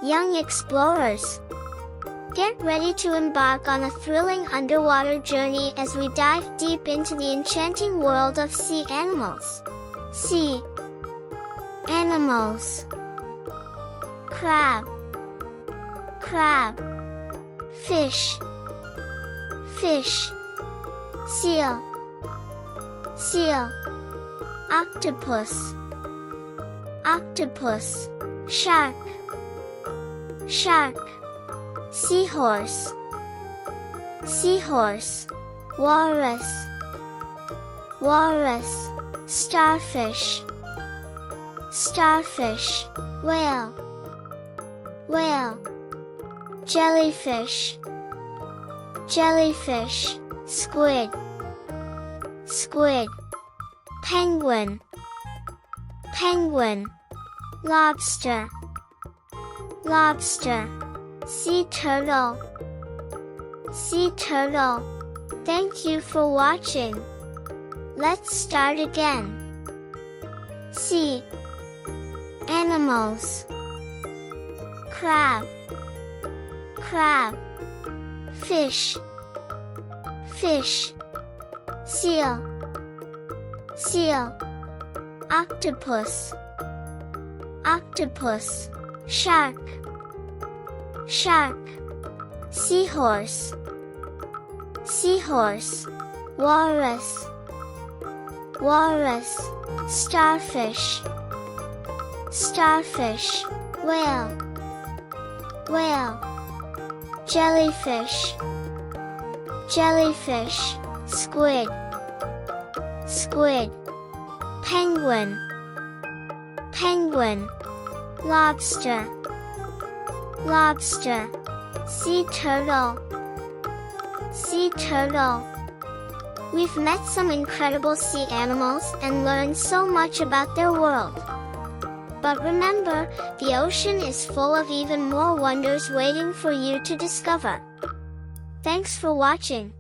young explorers. Get ready to embark on a thrilling underwater journey as we dive deep into the enchanting world of sea animals. Sea animals. Crab, crab. Fish, fish. Seal, seal. Octopus, octopus. Shark, shark. Seahorse, seahorse. Walrus, walrus. Starfish, starfish. Whale, whale. Jellyfish, jellyfish. Squid, squid. Penguin, penguin. Lobster, lobster. Sea turtle, sea turtle. Thank you for watching. Let's start again. Sea animals. Crab, crab. Fish, fish. Seal, seal. Octopus, octopus. Shark, shark. Seahorse, seahorse. Walrus, walrus. Starfish, starfish. Whale, whale. Jellyfish, jellyfish. Squid, squid. Penguin, penguin. Lobster, lobster. Sea turtle, sea turtle. We've met some incredible sea animals and learned so much about their world. But remember, the ocean is full of even more wonders waiting for you to discover. Thanks for watching.